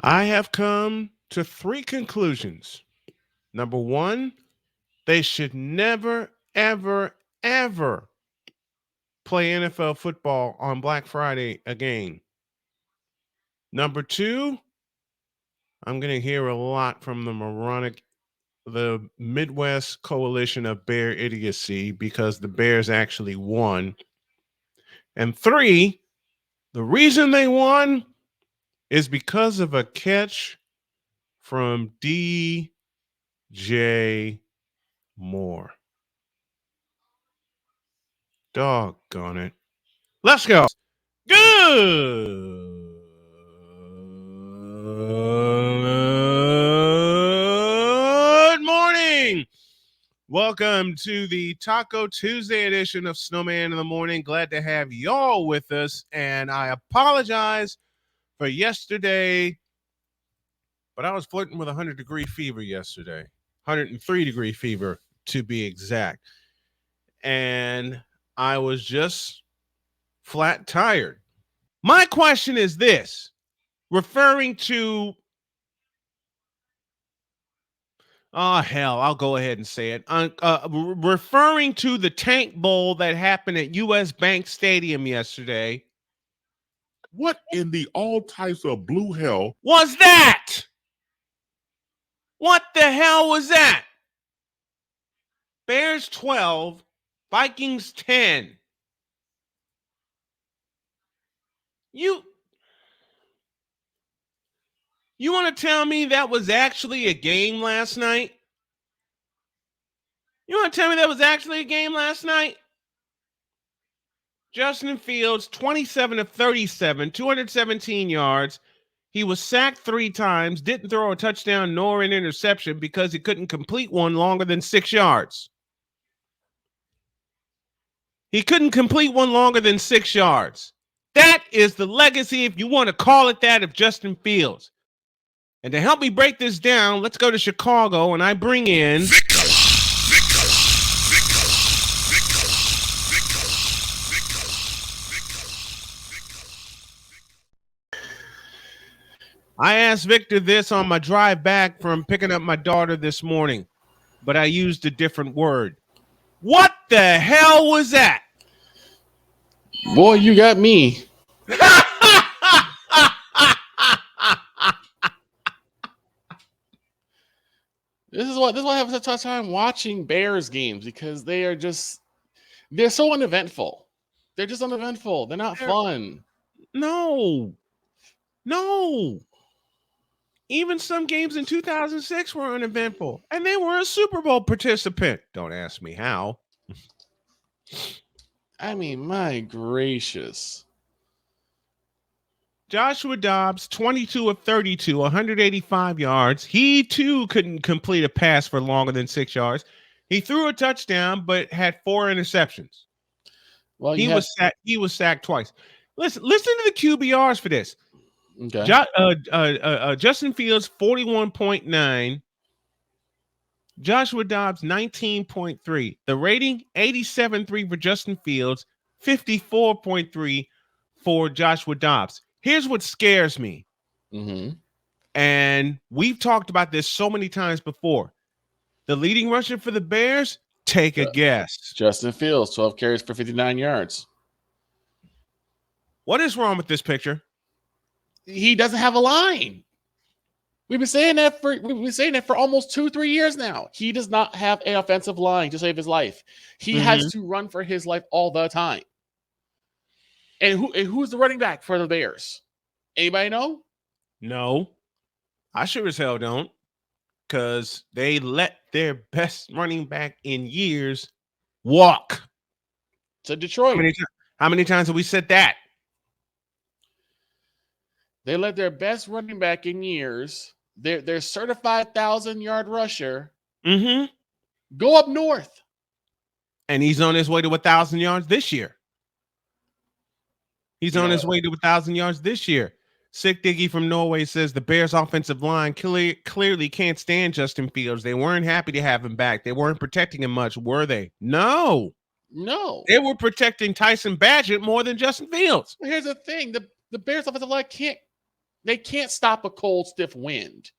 I have come to three conclusions. Number one, they should never, ever, ever play NFL football on Black Friday again. Number two, I'm going to hear a lot from the Midwest coalition of bear idiocy because the Bears actually won. And three, the reason they won is because of a catch from DJ Moore. Doggone it. Let's go. Good morning. Welcome to the Taco Tuesday edition of Snowman in the Morning. Glad to have y'all with us. And I apologize for yesterday, but I was flirting with 100-degree fever yesterday. 103-degree fever to be exact. And I was just flat tired. My question is this, referring to, I'll go ahead and say it. Referring to the Tank Bowl that happened at U.S. Bank Stadium yesterday. What in the all types of blue hell was that? What the hell was that? Bears 12, Vikings 10. You want to tell me that was actually a game last night? You want to tell me that was actually a game last night? Justin Fields, 27 of 37, 217 yards. He was sacked 3 times, didn't throw a touchdown nor an interception because he couldn't complete one longer than 6 yards. He couldn't complete one longer than 6 yards. That is the legacy, if you want to call it that, of Justin Fields. And to help me break this down, let's go to Chicago, and I bring in I asked Victor this on my drive back from picking up my daughter this morning, but I used a different word. What the hell was that? Boy, you got me. This is why I have such a tough time watching Bears games, because they're so uneventful. They're just uneventful. They're not fun. No. Even some games in 2006 were uneventful, and they were a Super Bowl participant. Don't ask me how. I mean, my gracious. Joshua Dobbs, 22 of 32, 185 yards. He, too, couldn't complete a pass for longer than 6 yards. He threw a touchdown, but had 4 interceptions. Well, he was sacked twice. Listen to the QBRs for this. Okay. Justin Fields, 41.9. Joshua Dobbs, 19.3. The rating, 87.3 for Justin Fields, 54.3 for Joshua Dobbs. Here's what scares me. Mm-hmm. And we've talked about this so many times before. The leading rusher for the Bears, take a guess. Justin Fields, 12 carries for 59 yards. What is wrong with this picture? He doesn't have a line. We've been saying that for almost 2-3 years now. He does not have an offensive line to save his life. He has to run for his life all the time. And who's the running back for the Bears? Anybody know? No. I sure as hell don't. Because they let their best running back in years walk. To Detroit. How many times have we said that? They let their best running back in years, their certified 1,000-yard rusher, go up north. And he's on his way to 1,000 yards this year. On his way to 1,000 yards this year. Sick Diggy from Norway says the Bears' offensive line clearly can't stand Justin Fields. They weren't happy to have him back. They weren't protecting him much, were they? No. They were protecting Tyson Badgett more than Justin Fields. Here's the thing. The Bears' offensive line can't They can't stop a cold, stiff wind.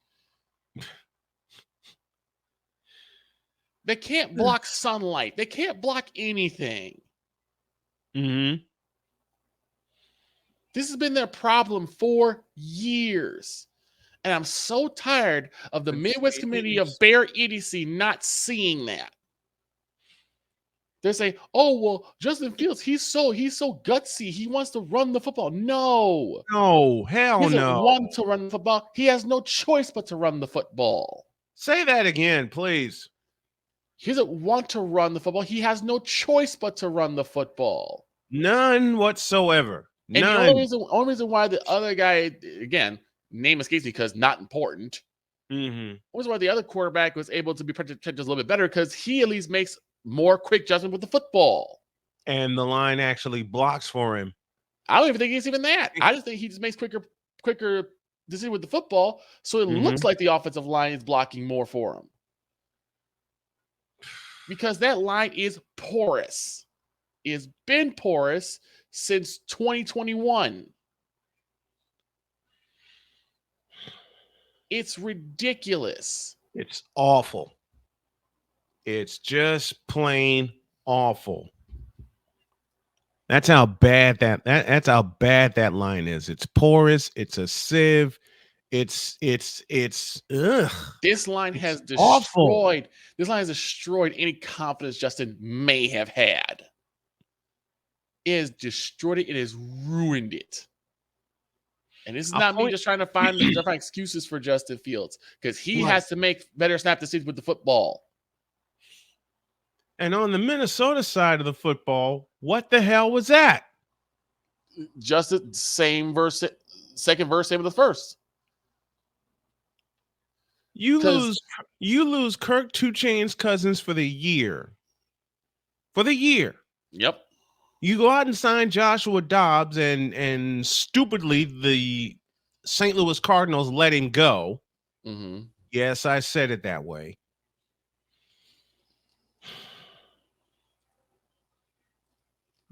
They can't block sunlight. They can't block anything. Mm-hmm. This has been their problem for years. And I'm so tired of the Midwest Committee of Bear Idiocy not seeing that. They're saying, oh, well, Justin Fields, he's so gutsy. He wants to run the football. No. No, hell He doesn't no. want to run the football. He has no choice but to run the football. Say that again, please. He doesn't want to run the football. He has no choice but to run the football. None whatsoever. And None. the only reason why the other guy, again, name escapes me because not important. Mm-hmm. Was why the other quarterback was able to be protected a little bit better because he at least makes more quick judgment with the football. And the line actually blocks for him. I don't even think it's even that. I just think he just makes quicker decision with the football, so it looks like the offensive line is blocking more for him. Because that line is porous. It's been porous since 2021. It's ridiculous. It's awful. It's just plain awful. That's how bad that's how bad that line is. It's porous. It's a sieve. It's ugh. This line has destroyed. Awful. This line has destroyed any confidence Justin may have had. It has destroyed it. It has ruined it. And this is not me just trying to find excuses for Justin Fields because he has to make better snap decisions with the football. And on the Minnesota side of the football, what the hell was that? Just the same verse, second verse, same with the first. You lose Kirk 2 Chainz Cousins for the year. For the year. Yep. You go out and sign Joshua Dobbs and stupidly the St. Louis Cardinals let him go. Mm-hmm. Yes, I said it that way.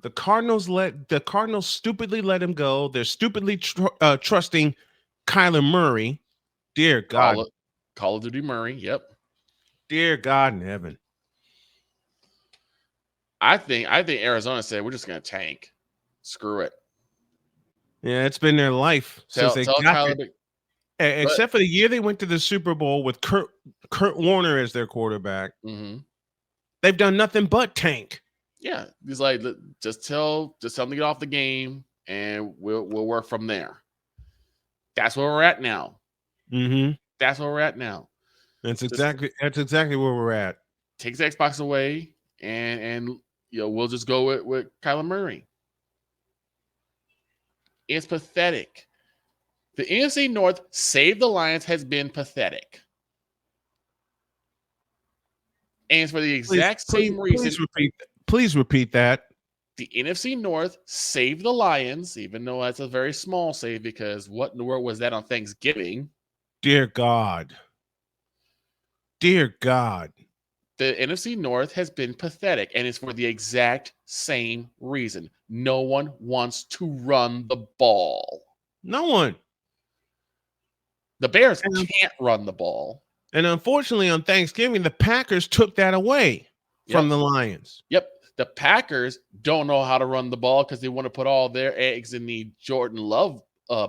The Cardinals stupidly let him go. They're stupidly trusting Kyler Murray. Dear God. Call of Duty Murray. Yep. Dear God in heaven. I think Arizona said we're just going to tank. Screw it. Yeah, it's been their life since they got there. Except for the year they went to the Super Bowl with Kurt Warner as their quarterback. Mm-hmm. They've done nothing but tank. Yeah, he's like, just tell them to get off the game, and we'll work from there. That's where we're at now. Mm-hmm. That's where we're at now. That's exactly where we're at. Takes the Xbox away, and we'll just go with Kyler Murray. It's pathetic. The NFC North Save the Lions has been pathetic. And it's for the exact same reason. Please repeat that. The NFC North Save the Lions, even though that's a very small save because what in the world was that on Thanksgiving? Dear God. Dear God. The NFC North has been pathetic, and it's for the exact same reason. No one wants to run the ball. No one. The Bears can't run the ball. And unfortunately, on Thanksgiving, the Packers took that away from the Lions. Yep. The Packers don't know how to run the ball because they want to put all their eggs in the Jordan Love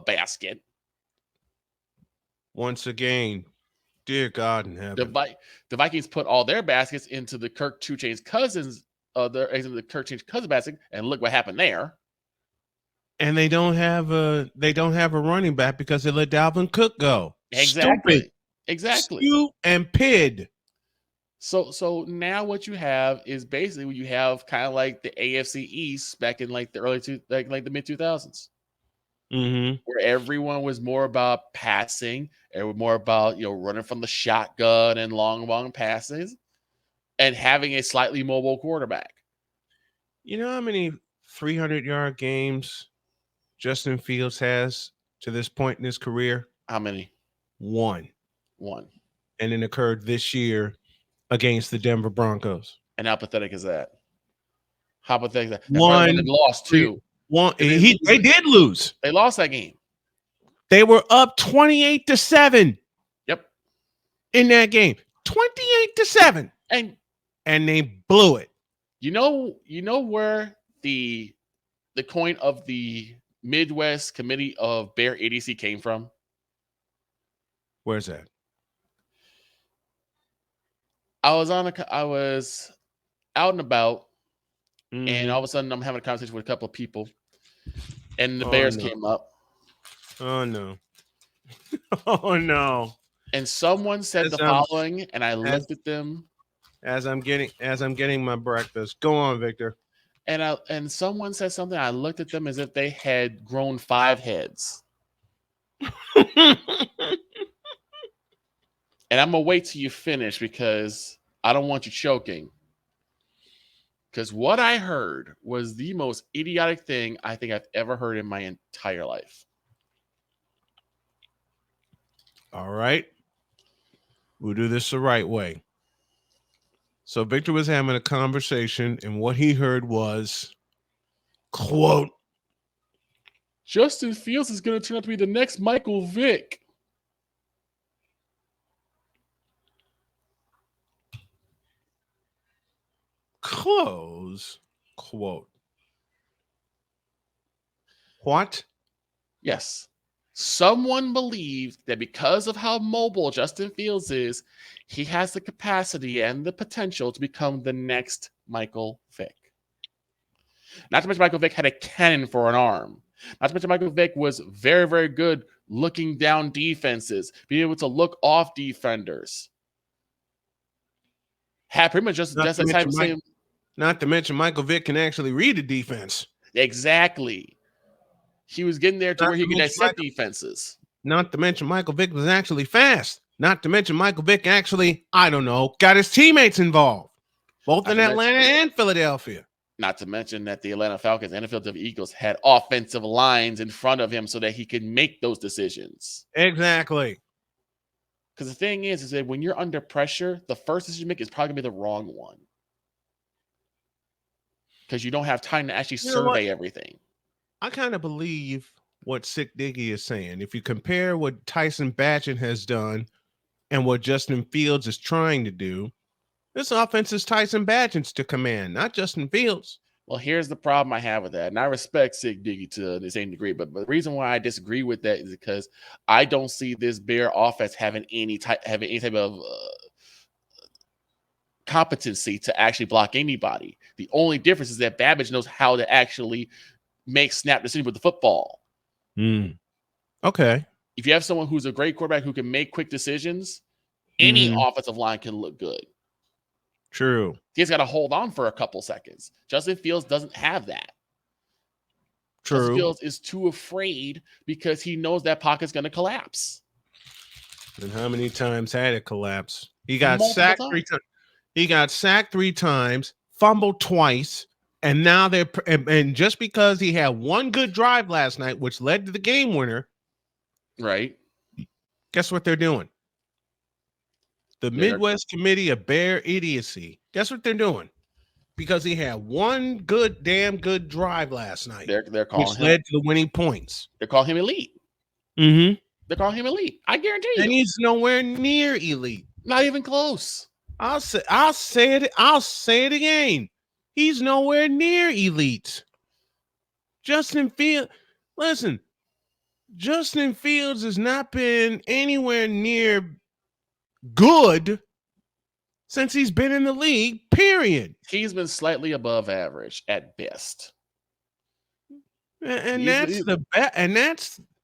basket. Once again, dear God in heaven. The Vikings put all their baskets into the Kirk 2 Chainz Cousins, their eggs into the Kirk Chainz Cousins basket, and look what happened there. And they don't have a running back because they let Dalvin Cook go. Exactly. Stupid. Exactly. Stupid. So now what you have is basically you have kind of like the AFC East back in like the the mid 2000s, where everyone was more about passing and more about running from the shotgun and long passes, and having a slightly mobile quarterback. You know how many 300-yard games Justin Fields has to this point in his career? How many? One. And it occurred this year against the Denver Broncos. And how pathetic is that? How pathetic is that? One. They lost too. They did lose. They lost that game. They were up 28-7. Yep. In that game. 28-7. And they blew it. You know where the coin of the Midwest Committee of Bear Idiocy came from? Where's that? I was out and about, and Mhm. all of a sudden I'm having a conversation with a couple of people, and the Bears came up. Oh no. Oh no. And someone said the following, and I looked at them as I'm getting my breakfast. Go on, Victor. And someone said something. I looked at them as if they had grown 5 heads. And I'm gonna wait till you finish because I don't want you choking. Because what I heard was the most idiotic thing I think I've ever heard in my entire life. All right. We'll do this the right way. So Victor was having a conversation, and what he heard was, quote, Justin Fields is going to turn out to be the next Michael Vick. Close quote. What? Yes. Someone believed that because of how mobile Justin Fields is, he has the capacity and the potential to become the next Michael Vick. Not to mention Michael Vick had a cannon for an arm. Not to mention Michael Vick was very, very good looking down defenses, being able to look off defenders. Had pretty much just the same. Not to mention Michael Vick can actually read a defense. Exactly. He was getting there to where he could dissect defenses. Not to mention Michael Vick was actually fast. Not to mention Michael Vick actually, I don't know, got his teammates involved. Both in Atlanta and Philadelphia. Not to mention that the Atlanta Falcons and the Philadelphia Eagles had offensive lines in front of him so that he could make those decisions. Exactly. Because the thing is that when you're under pressure, the first decision you make is probably going to be the wrong one. Because you don't have time to actually survey everything. I kind of believe what Sick Diggy is saying. If you compare what Tyson Bagent has done and what Justin Fields is trying to do, this offense is Tyson Bagent's to command, not Justin Fields. Well, here's the problem I have with that. And I respect Sick Diggy to the same degree. But the reason why I disagree with that is because I don't see this Bear offense having any type of competency to actually block anybody. The only difference is that Babbage knows how to actually make snap decisions with the football. Okay. If you have someone who's a great quarterback who can make quick decisions, any offensive line can look good. True. He's got to hold on for a couple seconds. Justin Fields doesn't have that. True. Justin Fields is too afraid because he knows that pocket's going to collapse. And how many times had it collapse? He got sacked 3 times. He got sacked 3 times, fumbled twice. And now and just because he had one good drive last night, which led to the game winner, right? Guess what they're doing? The Midwest Committee of Bear Idiocy. Guess what they're doing? Because he had one damn good drive last night, they're calling which led to the winning points. They call him elite. Mm-hmm. They call him elite. I guarantee you. And he's nowhere near elite. Not even close. I'll say it again. He's nowhere near elite. Justin Fields has not been anywhere near good since he's been in the league, period. He's been slightly above average at best. And that's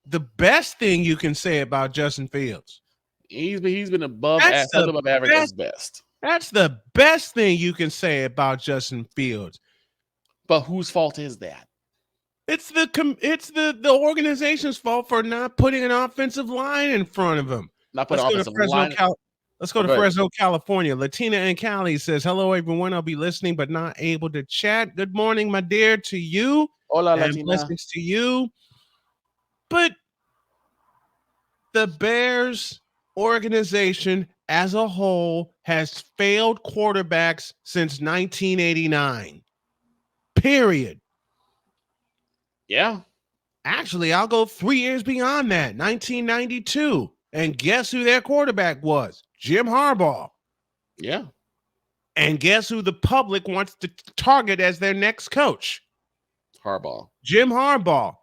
the best thing you can say about Justin Fields. He's been above average at best. That's the best thing you can say about Justin Fields. But whose fault is that? It's the organization's fault for not putting an offensive line in front of him. Not putting an offensive line. Let's go to Fresno, California. Latina in Cali says, hello, everyone. I'll be listening, but not able to chat. Good morning, my dear, to you. Hola, and Latina. Blessings to you. But the Bears organization as a whole has failed quarterbacks since 1989. Period. Yeah. Actually, I'll go 3 years beyond that, 1992. And guess who their quarterback was? Jim Harbaugh. Yeah. And guess who the public wants to target as their next coach? Harbaugh. Jim Harbaugh.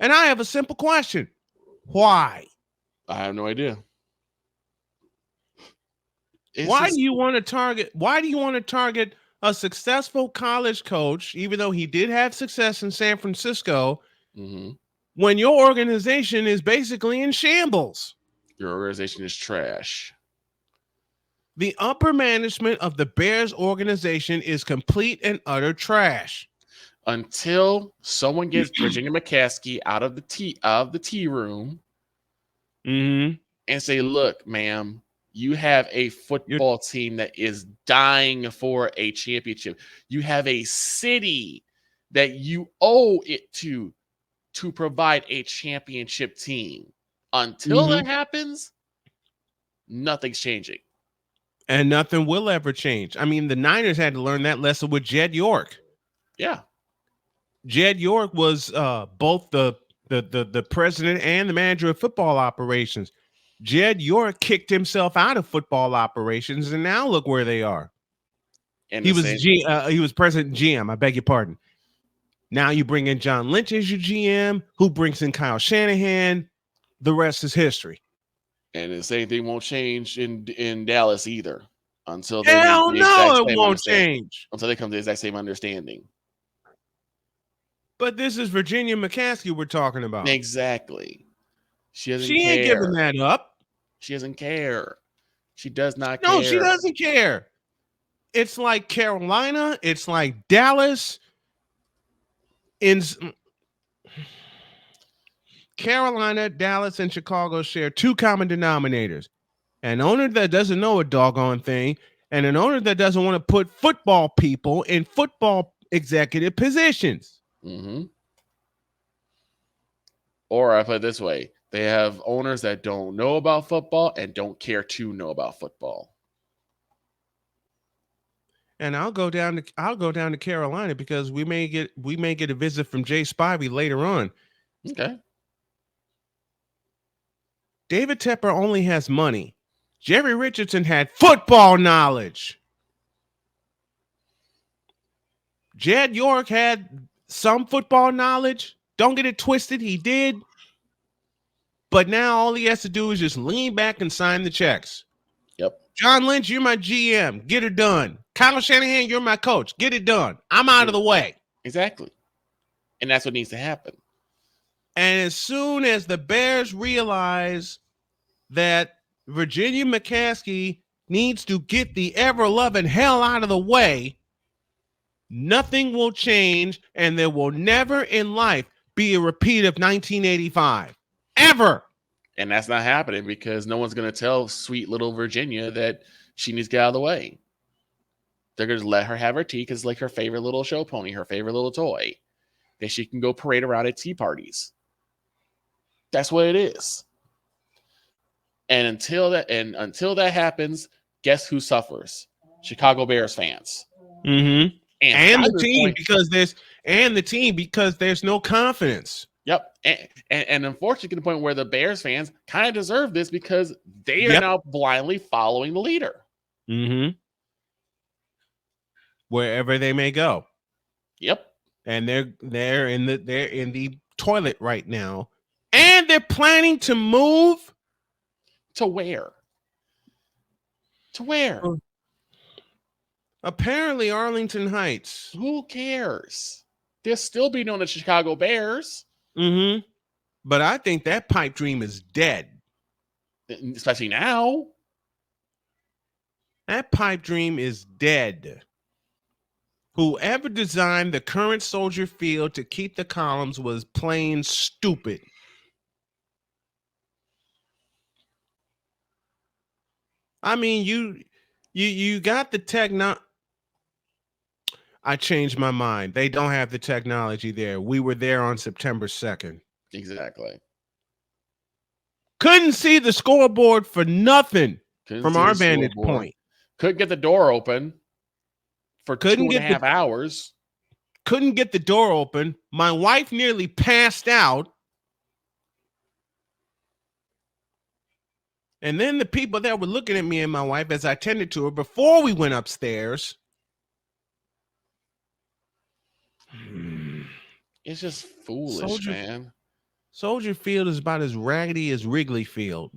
And I have a simple question. Why? I have no idea. Why do you want to target a successful college coach, even though he did have success in San Francisco, when your organization is basically in shambles? Your organization is trash. The upper management of the Bears organization is complete and utter trash. Until someone gets Virginia McCaskey out of the tea room and say, look, ma'am, you have a football team that is dying for a championship. You have a city that you owe it to provide a championship team. Until that happens, nothing's changing. And nothing will ever change. I mean, the Niners had to learn that lesson with Jed York. Yeah. Jed York was both the president and the manager of football operations. Jed York kicked himself out of football operations, and now look where they are. And he was president and GM. I beg your pardon. Now you bring in John Lynch as your GM, who brings in Kyle Shanahan. The rest is history. And the same thing won't change in Dallas either until they it won't change until they come to the exact same understanding. But this is Virginia McCaskey we're talking about. Exactly. She ain't giving that up. She doesn't care. She does not care. No, she doesn't care. It's like Carolina. It's like Dallas. Carolina, Dallas, and Chicago share two common denominators. An owner that doesn't know a doggone thing and an owner that doesn't want to put football people in football executive positions. Or I put it this way, they have owners that don't know about football and don't care to know about football. And I'll go down to Carolina because we may get a visit from Jay Spivey later on. Okay. David Tepper only has money. Jerry Richardson had football knowledge. Jed York had some football knowledge. Don't get it twisted. He did. But now all he has to do is just lean back and sign the checks. Yep. John Lynch, you're my GM. Get it done. Kyle Shanahan, you're my coach. Get it done. I'm out of the way. Exactly. And that's what needs to happen. And as soon as the Bears realize that Virginia McCaskey needs to get the ever-loving hell out of the way, nothing will change, and there will never in life be a repeat of 1985. Ever. And that's not happening because no one's going to tell sweet little Virginia that she needs to get out of the way. They're going to let her have her tea because it's like her favorite little show pony, her favorite little toy that she can go parade around at tea parties. That's what it is. And until that happens, guess who suffers? Chicago Bears fans. And the team because there's no confidence. Yep. And unfortunately, to the point where the Bears fans kind of deserve this because they are now blindly following the leader. Wherever they may go. Yep. And they're in the toilet right now. And they're planning to move to where? To where? Apparently Arlington Heights. Who cares? They'll still be known as Chicago Bears. But I think that pipe dream is dead. Especially now. That pipe dream is dead. Whoever designed the current Soldier Field to keep the columns was plain stupid. I mean, you got the techno. I changed my mind. They don't have the technology there. We were there on September 2nd. Exactly. Couldn't see the scoreboard for nothing from our vantage point. Couldn't get the door open for 2.5 hours. couldn't get the door open. My wife nearly passed out. And then the people that were looking at me and my wife as I tended to her before we went upstairs. It's just foolish, man. Soldier Field is about as raggedy as Wrigley Field.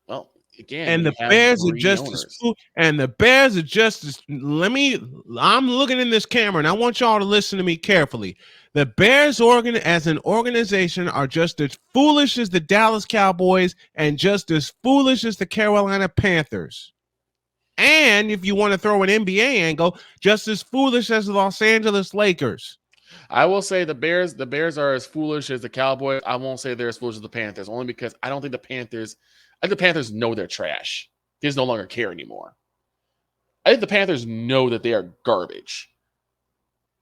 Well, again, and the Bears are just as I'm looking in this camera and I want y'all to listen to me carefully. The Bears as an organization are just as foolish as the Dallas Cowboys and just as foolish as the Carolina Panthers. And if you want to throw an NBA angle, just as foolish as the Los Angeles Lakers. I will say the Bears are as foolish as the Cowboys. I won't say they're as foolish as the Panthers, only because I think the Panthers know they're trash. They just no longer care anymore. I think the Panthers know that they are garbage.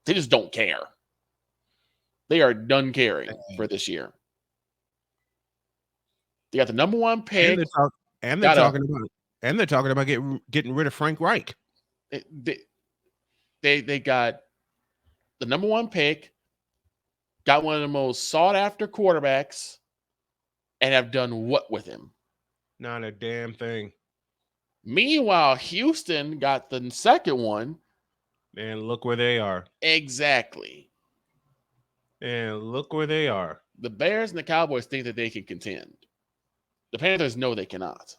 They just don't care. They are done caring for this year. They got the number one pick. And they're talking about getting rid of Frank Reich. They got the number one pick, got one of the most sought after quarterbacks, and have done what with him? Not a damn thing. Meanwhile, Houston got the second one. And look where they are. Exactly. And look where they are. The Bears and the Cowboys think that they can contend. The Panthers know they cannot.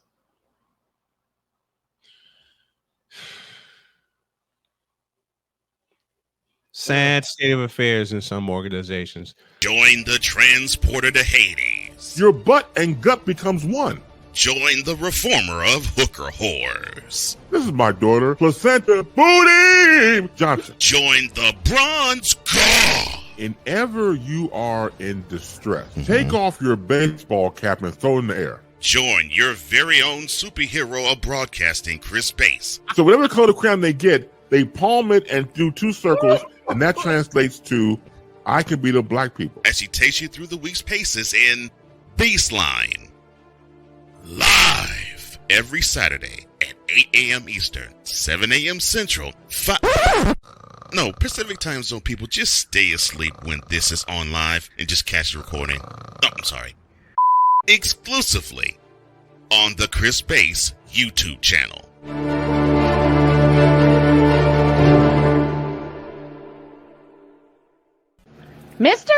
Sad state of affairs in some organizations. Join the transporter to Hades. Your butt and gut becomes one. Join the reformer of hooker whores. This is my daughter, Placenta Booty Johnson. Join the bronze god. Whenever you are in distress, take off your baseball cap and throw it in the air. Join your very own superhero of broadcasting, Chris Bass. So whatever color crayon they get, they palm it and do 2 circles, and that translates to, I can beat up black people. As he takes you through the week's paces in Baseline. Live every Saturday at 8 a.m. Eastern, 7 a.m. Central, Pacific Time Zone people, just stay asleep when this is on live and just catch the recording. Oh, I'm sorry. Exclusively on the Chris Bass YouTube channel. Mister,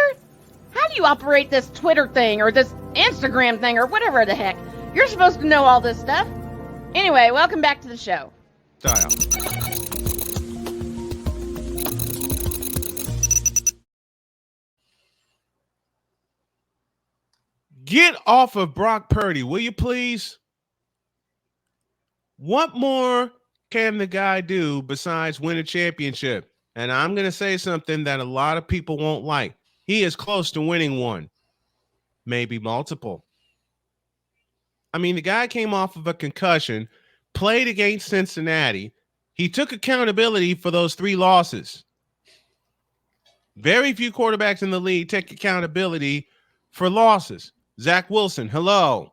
how do you operate this Twitter thing or this Instagram thing or whatever the heck? You're supposed to know all this stuff. Anyway, welcome back to the show. Style. Get off of Brock Purdy, will you please? What more can the guy do besides win a championship? And I'm going to say something that a lot of people won't like. He is close to winning one, maybe multiple. I mean, the guy came off of a concussion, played against Cincinnati. He took accountability for those 3 losses. Very few quarterbacks in the league take accountability for losses. Zach Wilson, hello.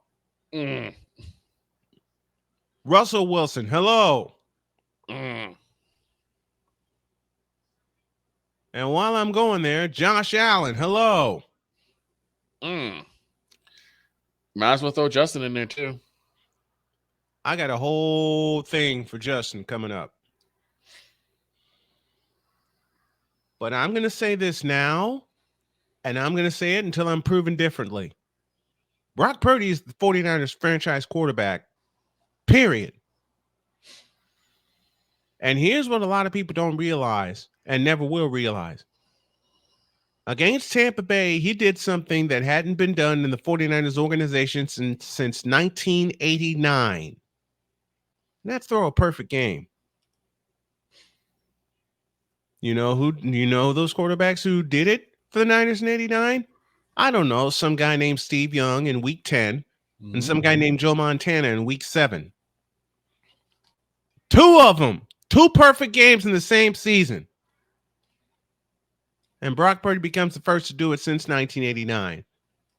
Russell Wilson, hello. And while I'm going there, Josh Allen, hello. Might as well throw Justin in there too. I got a whole thing for Justin coming up. But I'm going to say this now, and I'm going to say it until I'm proven differently. Brock Purdy is the 49ers franchise quarterback, period. And here's what a lot of people don't realize and never will realize. Against Tampa Bay, he did something that hadn't been done in the 49ers organization since 1989. And that's throw a perfect game. You know those quarterbacks who did it for the Niners in 89? I don't know, some guy named Steve Young in week 10 and some guy named Joe Montana in week 7. 2 of them, 2 perfect games in the same season. And Brock Purdy becomes the first to do it since 1989.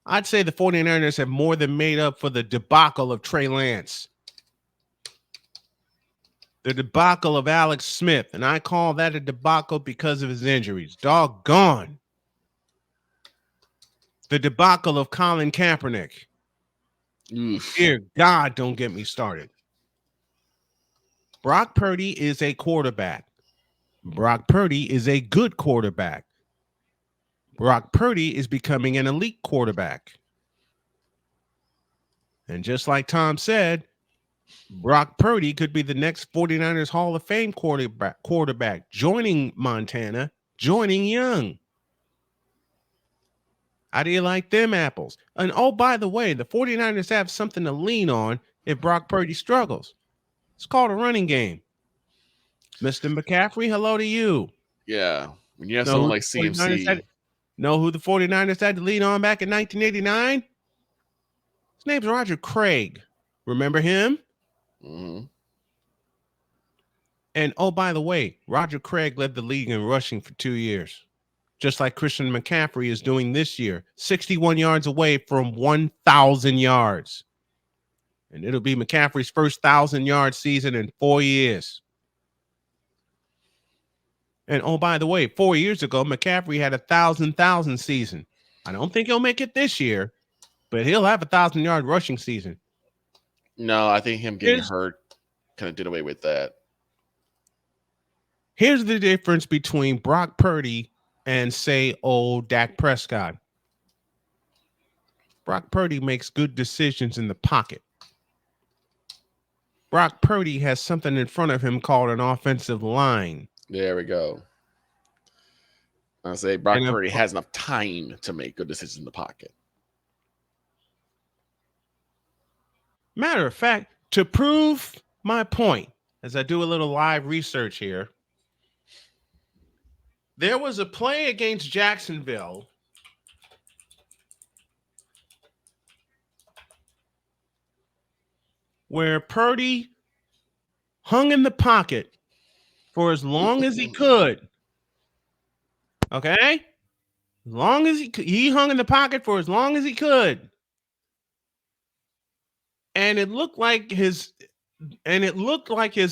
I'd say the 49ers have more than made up for the debacle of Trey Lance. The debacle of Alex Smith, and I call that a debacle because of his injuries. Doggone. The debacle of Colin Kaepernick. Oof. Dear God, don't get me started. Brock Purdy is a quarterback. Brock Purdy is a good quarterback. Brock Purdy is becoming an elite quarterback. And just like Tom said, Brock Purdy could be the next 49ers Hall of Fame quarterback, joining Montana, joining Young. How do you like them apples? And oh, by the way, the 49ers have something to lean on if Brock Purdy struggles. It's called a running game. Mr. McCaffrey, hello to you. Yeah. When you have someone like CMC. Know who the 49ers had to lean on back in 1989? His name's Roger Craig. Remember him? Mm-hmm. And oh, by the way, Roger Craig led the league in rushing for 2 years, just like Christian McCaffrey is doing this year, 61 yards away from 1,000 yards. And it'll be McCaffrey's first 1,000-yard season in 4 years. And oh, by the way, 4 years ago, McCaffrey had a 1,000 season. I don't think he'll make it this year, but he'll have a 1,000-yard rushing season. No, I think him getting hurt kind of did away with that. Here's the difference between Brock Purdy and, say, old Dak Prescott. Brock Purdy makes good decisions in the pocket. Brock Purdy has something in front of him called an offensive line. There we go. I say Brock Purdy has enough time to make good decisions in the pocket. Matter of fact, to prove my point, as I do a little live research here, there was a play against Jacksonville where Purdy hung in the pocket for as long as he could. Okay? As long as he hung in the pocket for as long as he could. And it looked like his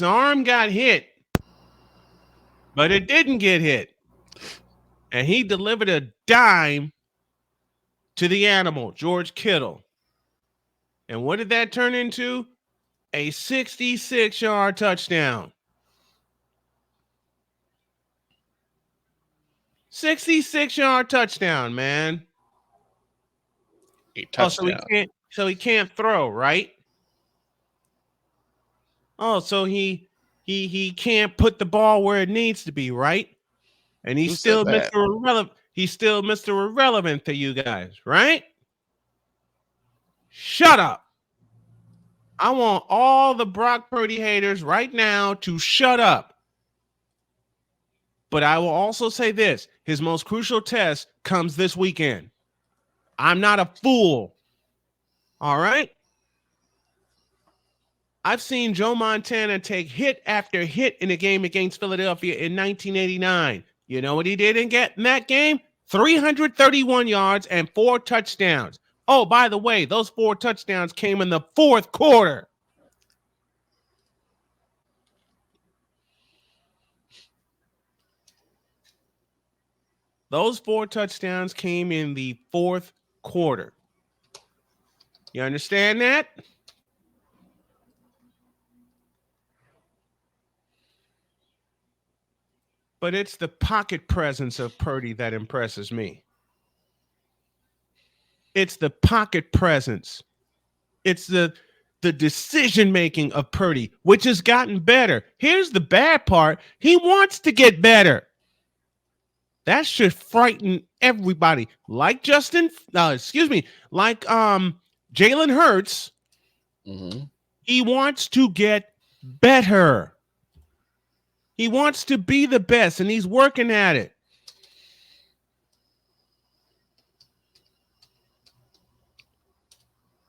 arm got hit, but it didn't get hit. And he delivered a dime to the animal, George Kittle. And what did that turn into? A 66-yard touchdown. 66-yard touchdown, man. A touchdown. So he can't throw, right? Oh, so he can't put the ball where it needs to be, right? And he's still Mr. Irrelevant. He's still Mr. Irrelevant to you guys, right? Shut up. I want all the Brock Purdy haters right now to shut up. But I will also say this. His most crucial test comes this weekend. I'm not a fool. All right? I've seen Joe Montana take hit after hit in a game against Philadelphia in 1989. You know what he did in that game? 331 yards and 4 touchdowns. Oh, by the way, those 4 touchdowns came in the fourth quarter. Those 4 touchdowns came in the fourth quarter. You understand that? But it's the pocket presence of Purdy that impresses me. It's the pocket presence. It's the decision-making of Purdy, which has gotten better. Here's the bad part. He wants to get better. That should frighten everybody. Like Jalen Hurts. Mm-hmm. He wants to get better. He wants to be the best, and he's working at it.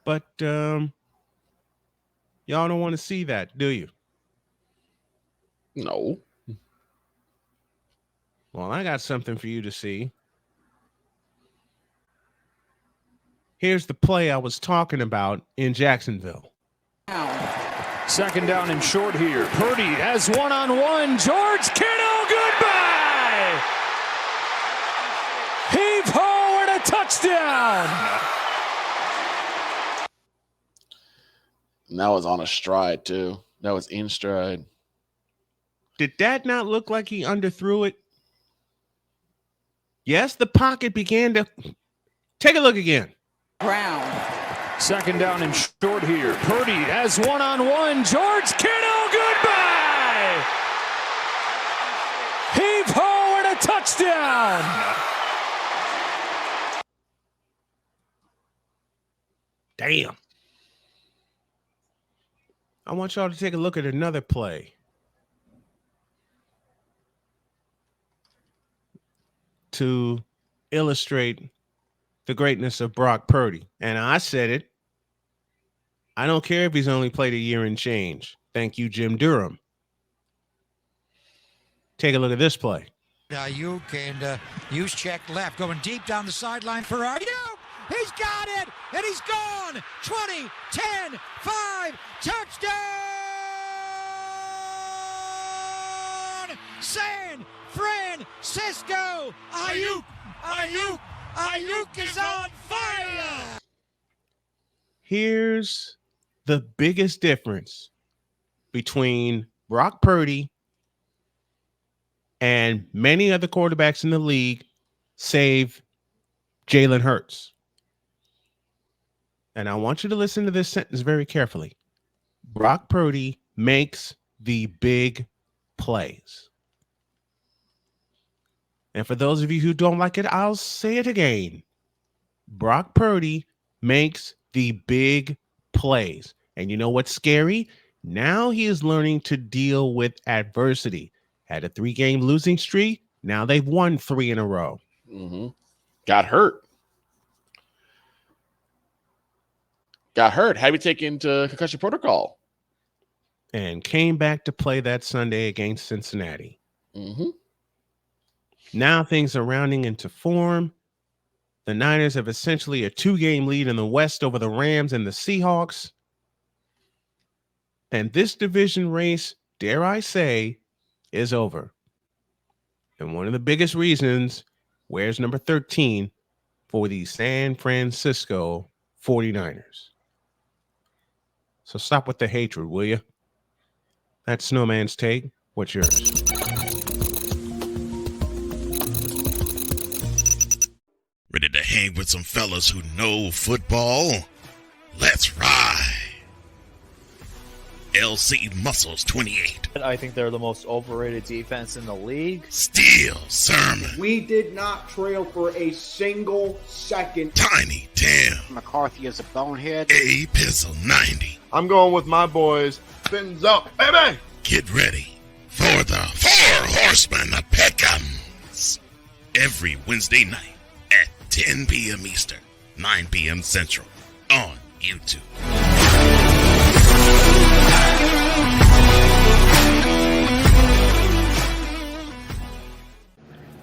But y'all don't want to see that, do you? No. Well, I got something for you to see. Here's the play I was talking about in Jacksonville. Second down and short here. Purdy has one-on-one. George Kittle, goodbye! Heave-ho and a touchdown! And that was on a stride, too. That was in stride. Did that not look like he underthrew it? Yes, the pocket began to... Take a look again. Brown. Second down and short here. Purdy has one-on-one. George Kittle, goodbye! Heave-ho and a touchdown! Damn. I want y'all to take a look at another play. To illustrate the greatness of Brock Purdy. And I said it. I don't care if he's only played a year and change. Thank you, Jim Durham. Take a look at this play. Ayuk and use check left, going deep down the sideline for Ayuk. He's got it, and he's gone. 20, 10, 5, touchdown! San Francisco! Ayuk is on fire! Here's the biggest difference between Brock Purdy and many other quarterbacks in the league, save Jalen Hurts. And I want you to listen to this sentence very carefully. Brock Purdy makes the big plays. And for those of you who don't like it, I'll say it again. Brock Purdy makes the big plays. And you know what's scary? Now he is learning to deal with adversity. Had a 3-game losing streak. Now they've won 3 in a row. Mm-hmm. Got hurt. Had to be taken to concussion protocol. And came back to play that Sunday against Cincinnati. Mm-hmm. Now things are rounding into form. The Niners have essentially a 2-game lead in the West over the Rams and the Seahawks. And this division race, dare I say, is over. And one of the biggest reasons, where's number 13 for the San Francisco 49ers? So stop with the hatred, will you? That's Snowman's take. What's yours? Ready to hang with some fellas who know football? Let's ride. LC Muscles 28. I think they're the most overrated defense in the league. Steel Sermon. We did not trail for a single second. Tiny Tim. McCarthy is a bonehead. A Pizzle 90. I'm going with my boys. Fins up, baby! Get ready for the 4 Horsemen of Pick'ems. Every Wednesday night at 10 p.m. Eastern, 9 p.m. Central on YouTube.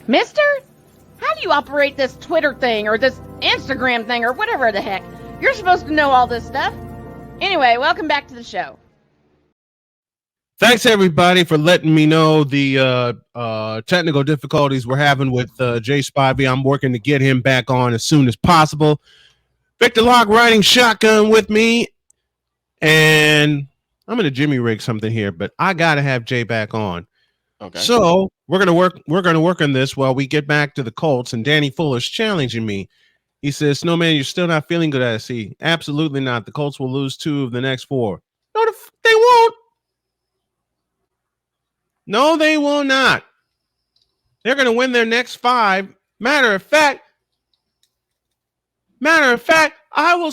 Mister, how do you operate this Twitter thing or this Instagram thing or whatever the heck? You're supposed to know all this stuff. Anyway, welcome back to the show. Thanks, everybody, for letting me know the technical difficulties we're having with Jay Spivey. I'm working to get him back on as soon as possible. Victor Locke riding shotgun with me. And I'm going to Jimmy rig something here, but I got to have Jay back on. Okay. So we're gonna work on this while we get back to the Colts. And Danny Fuller's challenging me. He says, "Snowman, you're still not feeling good." I see. Absolutely not. The Colts will lose 2 of the next 4. No, they won't. No, they will not. They're gonna win their next 5. Matter of fact, I will.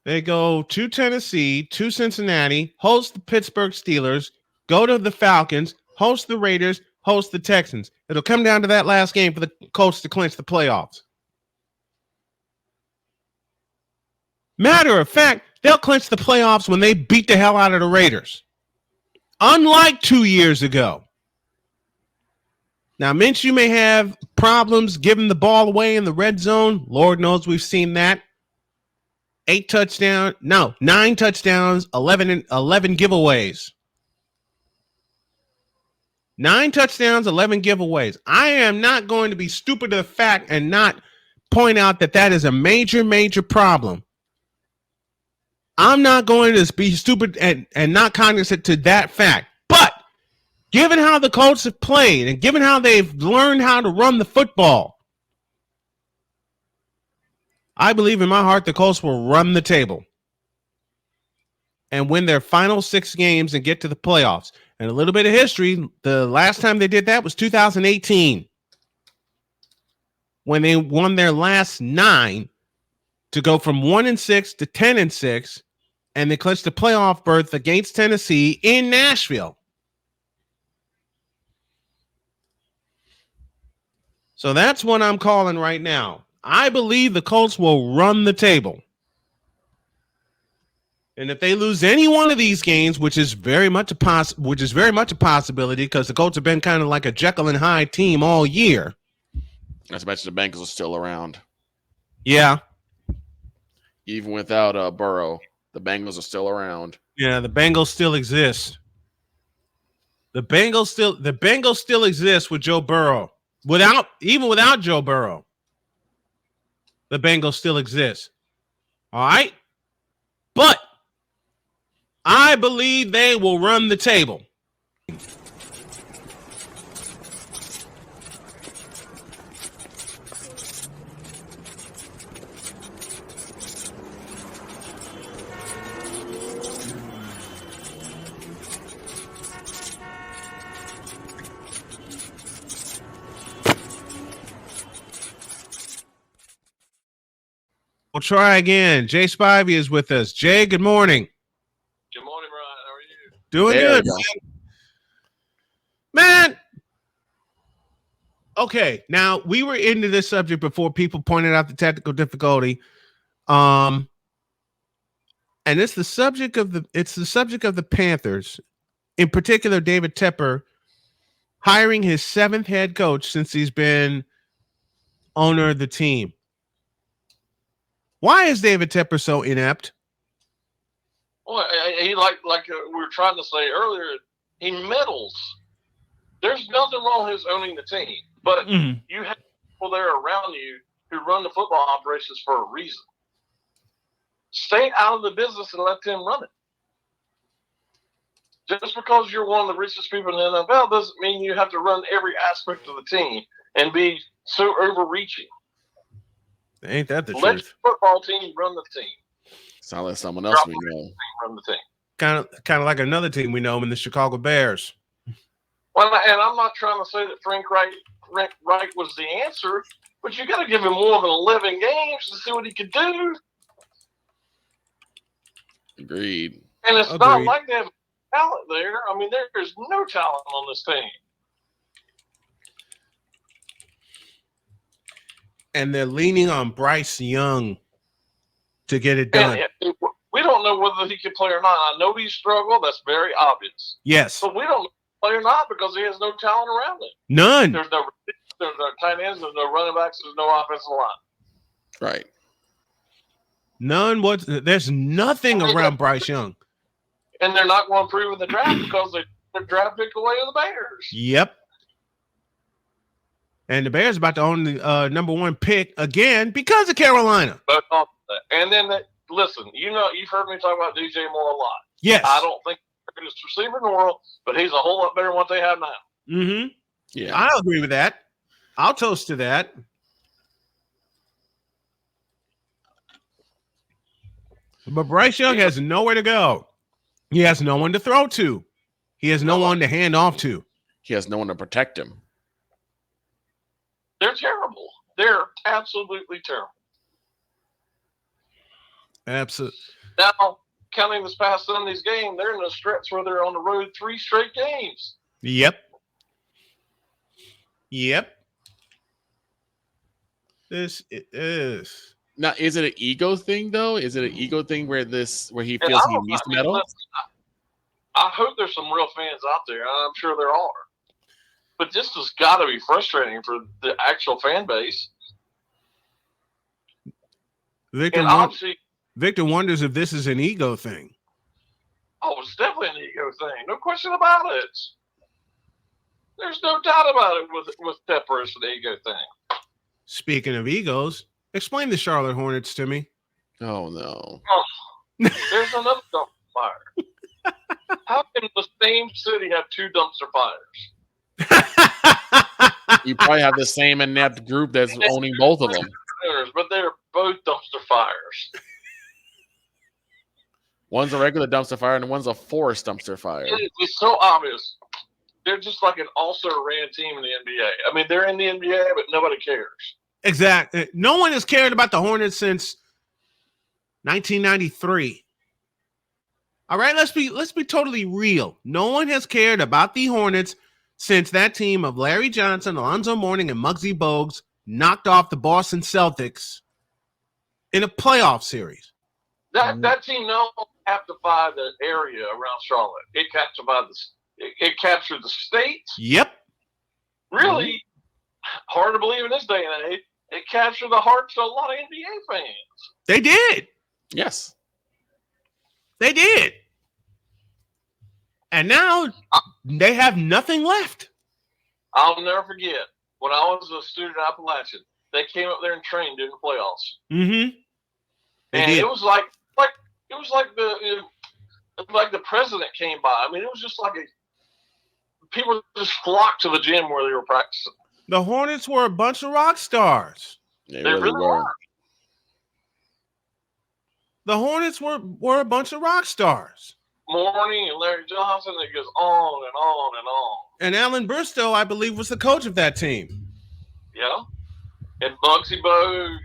They go to Tennessee, to Cincinnati, host the Pittsburgh Steelers. Go to the Falcons, host the Raiders, host the Texans. It'll come down to that last game for the Colts to clinch the playoffs. Matter of fact, they'll clinch the playoffs when they beat the hell out of the Raiders. Unlike 2 years ago. Now, Minshew may have problems giving the ball away in the red zone. Lord knows we've seen that. 9 touchdowns, 11 giveaways. 9 touchdowns, 11 giveaways. I am not going to be stupid to the fact and not point out that is a major, major problem. I'm not going to be stupid and not cognizant to that fact. But given how the Colts have played and given how they've learned how to run the football, I believe in my heart the Colts will run the table and win their final 6 games and get to the playoffs. And a little bit of history, the last time they did that was 2018 when they won their last 9 to go from 1-6 to 10-6, and they clinched the playoff berth against Tennessee in Nashville. So that's what I'm calling right now. I believe the Colts will run the table. And if they lose any one of these games, which is very much a possibility, because the Colts have been kind of like a Jekyll and Hyde team all year. Not to mention the Bengals are still around. Yeah. Even without Burrow, the Bengals are still around. Yeah, the Bengals still exist. The Bengals still exist with Joe Burrow. Even without Joe Burrow, the Bengals still exist. All right? But I believe they will run the table. We'll try again. Jay Spivey is with us. Jay, good morning. Good morning, Ryan. How are you? Doing good, man. Okay, now we were into this subject before people pointed out the technical difficulty. And it's the subject of the Panthers, in particular David Tepper hiring his 7th head coach since he's been owner of the team. Why is David Tepper so inept? Well, he like we were trying to say earlier, he meddles. There's nothing wrong with his owning the team, but you have people there around you who run the football operations for a reason. Stay out of the business and let them run it. Just because you're one of the richest people in the NFL doesn't mean you have to run every aspect of the team and be so overreaching. Ain't that the Let truth? the football team run the team. Sound like someone else we know. Run the team. Kind of like another team we know in the Chicago Bears. Well, and I'm not trying to say that Frank Reich was the answer, but you got to give him more than 11 games to see what he could do. Agreed. And it's not like they have talent there. I mean, there's no talent on this team. And they're leaning on Bryce Young to get it done. And we don't know whether he can play or not. I know he struggled. That's very obvious. Yes. But we don't know if he can play or not because he has no talent around him. None. There's no tight ends. There's no running backs. There's no offensive line. Right. None. There's nothing around Bryce Young. And they're not going to improve in the draft because they're draft pick away of the Bears. Yep. And the Bears about to own the number 1 pick again because of Carolina. But and then listen, you've heard me talk about DJ Moore a lot. Yes. I don't think he's the greatest receiver in the world, but he's a whole lot better than what they have now. Mm-hmm. Yeah. I'll agree with that. I'll toast to that. But Bryce Young has nowhere to go. He has no one to throw to. He has no one to hand off to. He has no one to protect him. They're terrible. They're absolutely terrible. Absolutely. Now, counting this past Sunday's game, they're in a stretch where they're on the road 3 straight games. Yep. This is. Now, is it an ego thing though? Is it an ego thing where he feels he needs to medal? I hope there's some real fans out there. I'm sure there are. But this has got to be frustrating for the actual fan base. And obviously, Victor wonders if this is an ego thing. Oh, it's definitely an ego thing. No question about it. There's no doubt about it with Pepper. It's an ego thing. Speaking of egos, explain the Charlotte Hornets to me. Oh, no. Oh, there's another dumpster fire. How can the same city have two dumpster fires? You probably have the same inept group that's owning both of them. But they're both dumpster fires. One's a regular dumpster fire and one's a forest dumpster fire. It's so obvious. They're just like an also-ran team in the NBA. I mean, they're in the NBA, but nobody cares. Exactly. No one has cared about the Hornets since 1993. All right, let's be totally real. No one has cared about the Hornets since that team of Larry Johnson, Alonzo Mourning, and Muggsy Bogues knocked off the Boston Celtics in a playoff series. That team now captified the area around Charlotte. It captured the state. Yep. Really hard to believe in this day and age. It captured the hearts of a lot of NBA fans. They did. Yes. They did. And now they have nothing left. I'll never forget when I was a student at Appalachian, they came up there and trained during the playoffs. Mm-hmm. And it was like the president came by. I mean, it was just like people just flocked to the gym where they were practicing. The Hornets were a bunch of rock stars. They really were. The Hornets were a bunch of rock stars. Mourning and Larry Johnson, it goes on and on and on. And Alan Bristow, I believe, was the coach of that team. Yeah. And Muggsy Bogues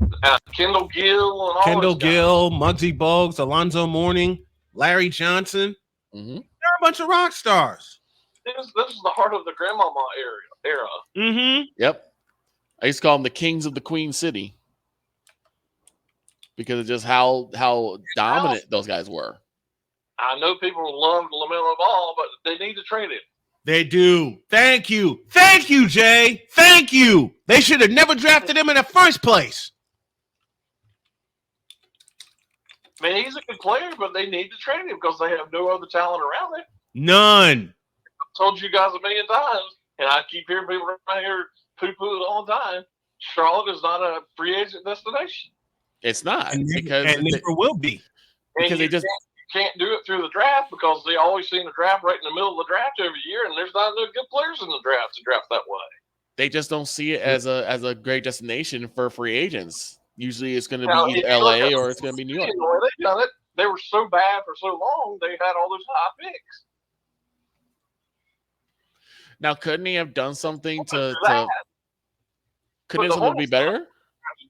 and Kendall Gill and all Kendall those guys. Gill, Muggsy Bogues, Alonzo Mourning, Larry Johnson. Mm-hmm. They're a bunch of rock stars. This is the heart of the grandmama era. Mm-hmm. Yep. I used to call them the kings of the Queen City because of just how dominant those guys were. I know people love LaMelo Ball, but they need to trade him. They do. Thank you. Thank you, Jay. Thank you. They should have never drafted him in the first place. I mean, he's a good player, but they need to trade him because they have no other talent around him. None. I've told you guys a million times, and I keep hearing people around here poo-poo it all the time. Charlotte is not a free agent destination. It's not. And because never will be. Because they just can't do it through the draft because they always seem to draft right in the middle of the draft every year, and there's not no good players in the draft to draft that way. They just don't see it as a great destination for free agents. Usually it's going to be either LA or it's going to be New York. They done it. They were so bad for so long, they had all those high picks. Now, couldn't he have done something to couldn't the something be better?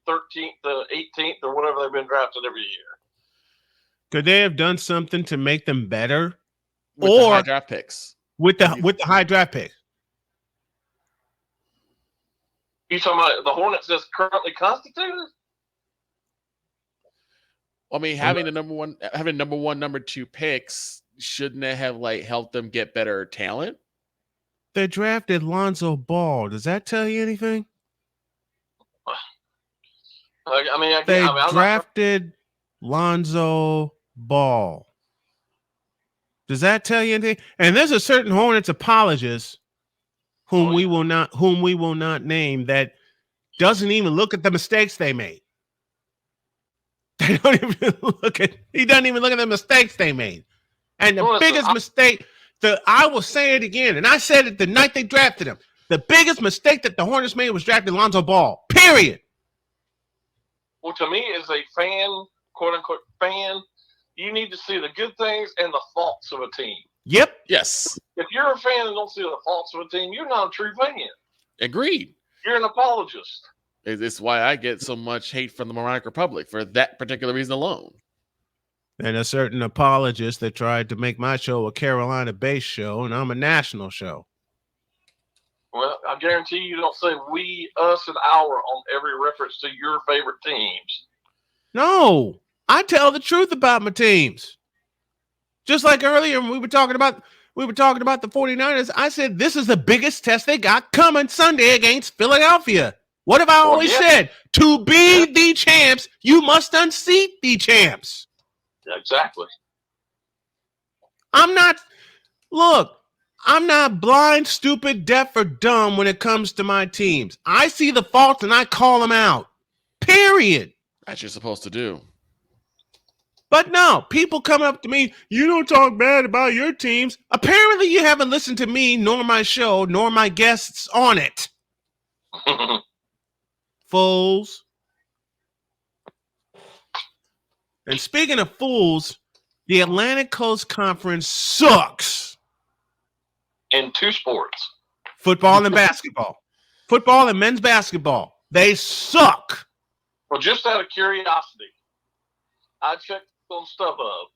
13th to 18th or whatever they've been drafted every year. Could they have done something to make them better? With the high draft picks. With the high draft picks. You talking about the Hornets that's currently constituted? I mean, having number one, number two picks, shouldn't it have helped them get better talent? They drafted Lonzo Ball. Does that tell you anything? They drafted Lonzo Ball. Does that tell you anything? And there's a certain Hornets apologist whom we will not name that doesn't even look at the mistakes they made. He doesn't even look at the mistakes they made. And the biggest mistake, I will say it again, and I said it the night they drafted him. The biggest mistake that the Hornets made was drafting Lonzo Ball. Period. Well, to me, as a fan, quote unquote fan, you need to see the good things and the faults of a team. Yep. Yes. If you're a fan and don't see the faults of a team, you're not a true fan. Agreed. You're an apologist. It's why I get so much hate from the Moronic Republic for that particular reason alone. And a certain apologist that tried to make my show a Carolina-based show, and I'm a national show. Well, I guarantee you don't say we, us, and our on every reference to your favorite teams. No, I tell the truth about my teams. Just like earlier when we were talking about the 49ers, I said this is the biggest test they got coming Sunday against Philadelphia. What have I always said? To be the champs, you must unseat the champs. Exactly. I'm not blind, stupid, deaf, or dumb when it comes to my teams. I see the faults and I call them out. Period. As you're supposed to do. But no, people come up to me, you don't talk bad about your teams. Apparently you haven't listened to me, nor my show, nor my guests on it. Fools. And speaking of fools, the Atlantic Coast Conference sucks. In 2 sports. Football and basketball. Football and men's basketball. They suck. Well, just out of curiosity, I checked on StubHub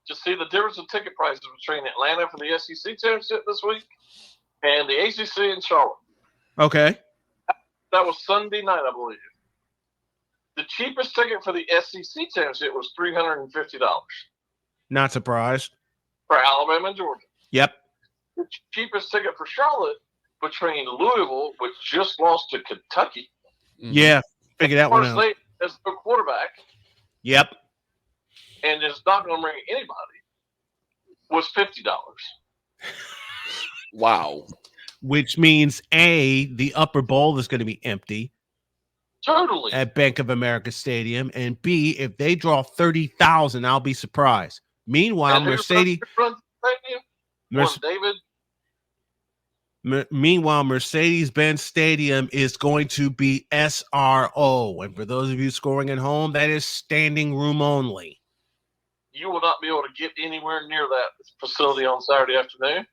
to see the difference in ticket prices between Atlanta for the SEC championship this week and the ACC in Charlotte. Okay. That was Sunday night, I believe. The cheapest ticket for the SEC championship was $350. Not surprised. For Alabama and Georgia. Yep. The cheapest ticket for Charlotte between Louisville, which just lost to Kentucky. Yeah, figure that one out. State as the quarterback. Yep. And is not going to bring anybody. Was $50. Wow. Which means A, the upper bowl is going to be empty. Totally. At Bank of America Stadium. And B, if they draw 30,000, I'll be surprised. Meanwhile, Mercedes-Benz Stadium is going to be SRO. And for those of you scoring at home, that is standing room only. You will not be able to get anywhere near that facility on Saturday afternoon.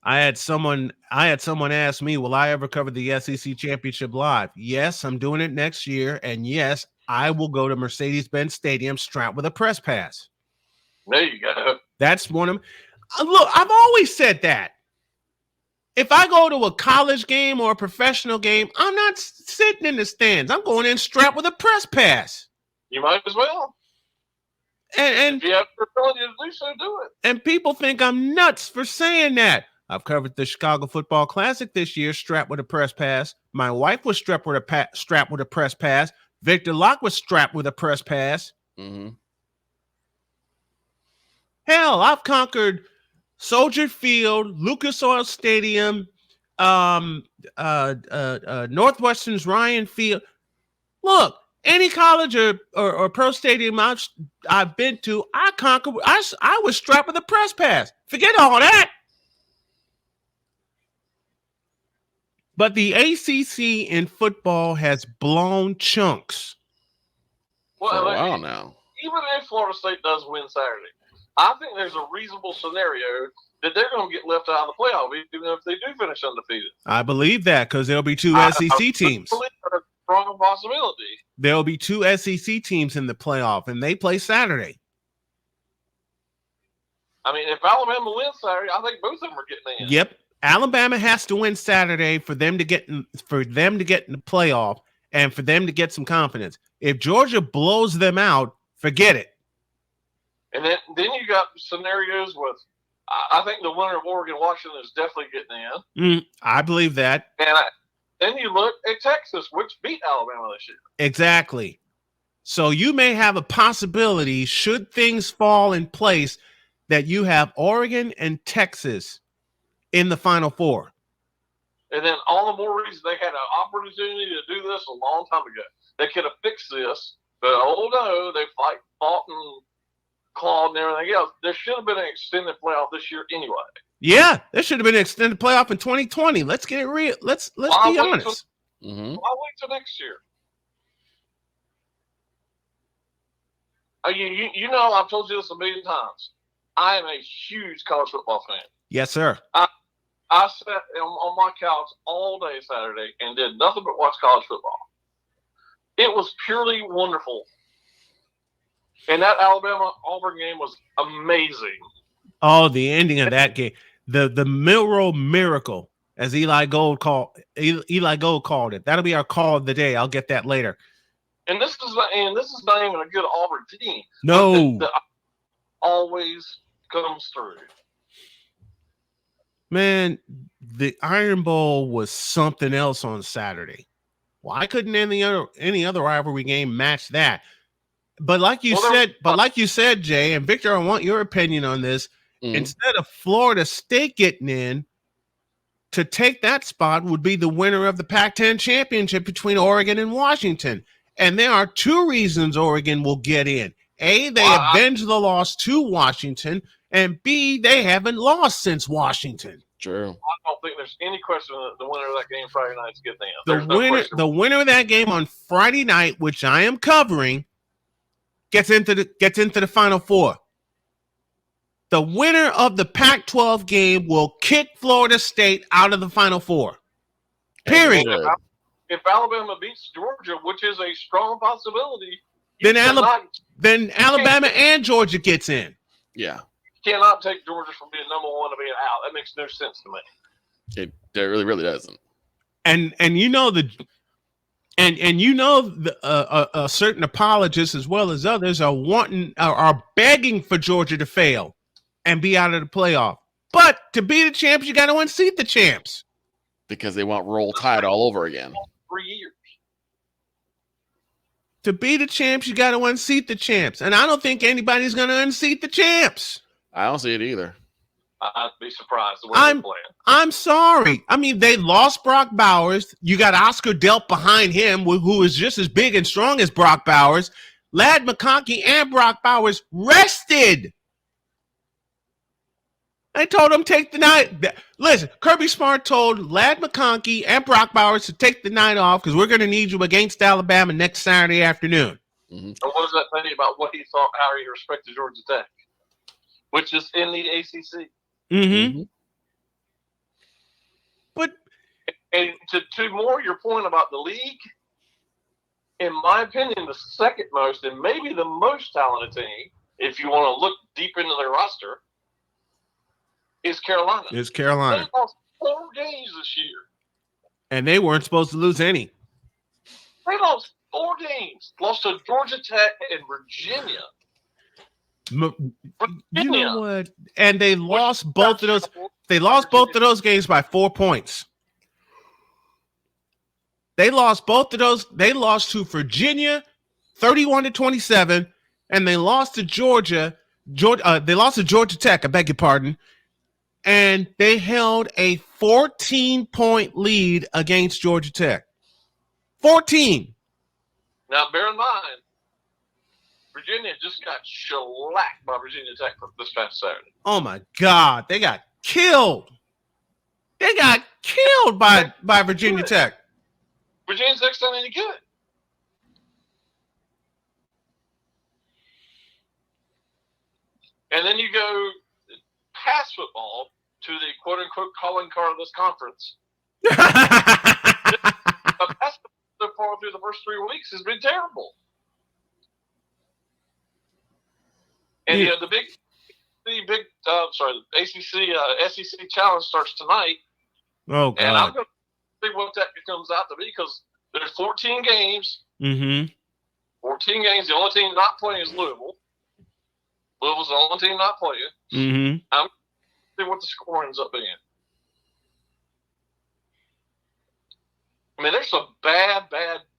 I had someone ask me, will I ever cover the SEC championship live? Yes, I'm doing it next year. And yes, I will go to Mercedes-Benz Stadium strapped with a press pass. There you go. That's one of them. Look, I've always said that. If I go to a college game or a professional game, I'm not sitting in the stands. I'm going in strapped with a press pass. You might as well. And if you have the ability to do so, do it. And people think I'm nuts for saying that. I've covered the Chicago Football Classic this year, strapped with a press pass. My wife was strapped with a press pass. Victor Locke was strapped with a press pass. Mm-hmm. Hell, I've conquered Soldier Field, Lucas Oil Stadium, Northwestern's Ryan Field. Look, any college or pro stadium I've been to, I conquered. I was strapped with a press pass. Forget all that. But the ACC in football has blown chunks. Well, for a while now. Even if Florida State does win Saturday, I think there's a reasonable scenario that they're going to get left out of the playoff, even if they do finish undefeated. I believe that because there'll be two SEC teams. I believe that's a strong possibility. There'll be two SEC teams in the playoff, and they play Saturday. I mean, if Alabama wins Saturday, I think both of them are getting in. Yep. Alabama has to win Saturday for them to get in the playoff and for them to get some confidence. If Georgia blows them out, forget it. And then you got scenarios with, I think the winner of Oregon-Washington is definitely getting in. I believe that. And then you look at Texas, which beat Alabama this year. Exactly. So you may have a possibility, should things fall in place, that you have Oregon and Texas in the Final Four. And then all the more reason they had an opportunity to do this a long time ago. They could have fixed this, but oh no, they fought and clawed and everything else. There should have been an extended playoff this year anyway. Yeah, there should have been an extended playoff in 2020. Let's get it real. Let's be honest. Why wait till next year? You know, I've told you this a million times. I am a huge college football fan. Yes, sir. I sat on my couch all day Saturday and did nothing but watch college football. It was purely wonderful. And that Alabama-Auburn game was amazing. Oh, the ending of that game. The Milroe Miracle, as Eli Gold called it. That'll be our call of the day. I'll get that later. And this is not even a good Auburn team. No. That always comes through. Man, the Iron Bowl was something else on Saturday. Why couldn't any other rivalry game match that? But like you said, Jay and Victor, I want your opinion on this. Mhm. Instead of Florida State getting in, to take that spot would be the winner of the Pac-10 championship between Oregon and Washington. And there are two reasons Oregon will get in. A, they avenge the loss to Washington, and B, they haven't lost since Washington. True. I don't think there's any question that the winner of that game Friday night is getting in. The winner of that game on Friday night, which I am covering, gets into the Final Four. The winner of the Pac-12 game will kick Florida State out of the Final Four. Period. If Alabama beats Georgia, which is a strong possibility, then Alabama and Georgia gets in. Yeah. You cannot take Georgia from being number one to being out. That makes no sense to me. It really, really doesn't. And you know certain apologists as well as others are begging for Georgia to fail and be out of the playoff. But to be the champs, you got to unseat the champs. Because they want Roll Tide all over again. 3 years. To be the champs, you got to unseat the champs. And I don't think anybody's going to unseat the champs. I don't see it either. I'd be surprised the way they're playing. I'm sorry. I mean, they lost Brock Bowers. You got Oscar Delp behind him, who is just as big and strong as Brock Bowers. Ladd McConkey and Brock Bowers rested. I told him take the night. Listen, Kirby Smart told Ladd McConkey and Brock Bowers to take the night off because we're going to need you against Alabama next Saturday afternoon. Mm-hmm. And what does that tell you about what he thought, how he respected Georgia Tech, which is in the ACC? Mm-hmm. But and to more your point about the league, in my opinion, the second most and maybe the most talented team, if you want to look deep into their roster, is Carolina. It's Carolina. They lost 4 games this year. And they weren't supposed to lose any. They lost 4 games. Lost to Georgia Tech and Virginia. You know what? And they lost both of those. They lost both of those games by 4 points. They lost both of those. They lost to Virginia, 31-27, and they lost to Georgia. They lost to Georgia Tech. I beg your pardon. And they held a 14-point lead against Georgia Tech. 14. Now, bear in mind, Virginia just got shellacked by Virginia Tech this past Saturday. Oh, my God. They got killed. They got killed by Virginia Tech. Virginia Tech's not any good. And then you go past football to the quote-unquote calling card of this conference. The past so far through the first 3 weeks has been terrible. And you know, the ACC SEC challenge starts tonight. Oh, God. And I'm going to see what that comes out to be because there's 14 games. Mm-hmm. 14 games. The only team not playing is Louisville. Louisville's the only team not playing. Mm-hmm. I'm going to see what the score ends up being. I mean, there's some bad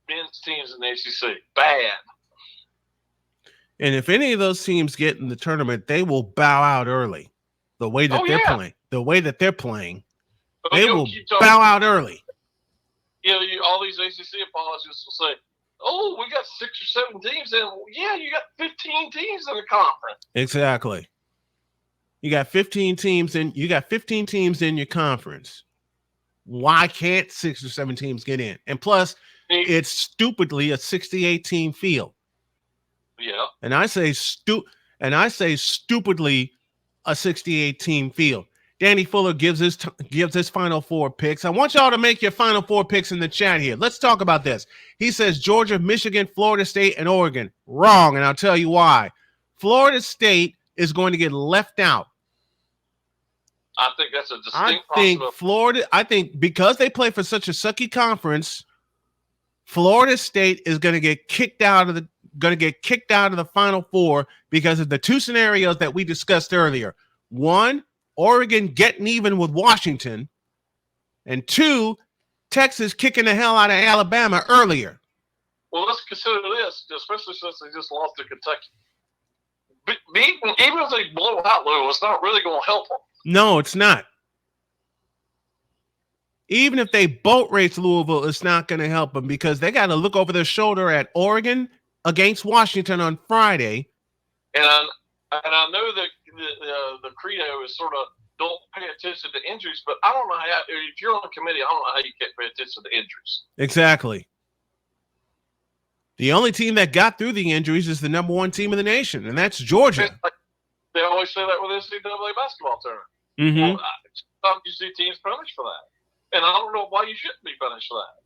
men's teams in the ACC. Bad. And if any of those teams get in the tournament, they will bow out early. The way that they're playing. The way that they're playing. They will bow out early. You know, all these ACC apologists will say, oh, we got 6 or 7 teams in. Well, yeah, you got 15 teams in the conference. Exactly. You got 15 teams in your conference. Why can't 6 or 7 teams get in? And plus, it's stupidly a 68-team field. Yeah. And I say stupidly a 68-team field. Danny Fuller gives his Final Four picks. I want y'all to make your Final Four picks in the chat here. Let's talk about this. He says Georgia, Michigan, Florida State, and Oregon. Wrong, and I'll tell you why. Florida State is going to get left out. I think that's a distinct possibility. I think because they play for such a sucky conference, Florida State is going to get kicked out of the Final Four because of the 2 scenarios that we discussed earlier. One, Oregon getting even with Washington, and 2, Texas kicking the hell out of Alabama earlier. Well, let's consider this, especially since they just lost to Kentucky. Even if they blow out Louisville, it's not really going to help them. No, it's not. Even if they boat race Louisville, it's not going to help them because they got to look over their shoulder at Oregon against Washington on Friday. And I know that the credo is sort of don't pay attention to injuries, but I don't know how, if you're on the committee, I don't know how you can't pay attention to injuries. Exactly. The only team that got through the injuries is the number 1 team in the nation, and that's Georgia. They always say that with NCAA basketball tournament. Mm-hmm. Well, sometimes you see teams punished for that. And I don't know why you shouldn't be punished for that.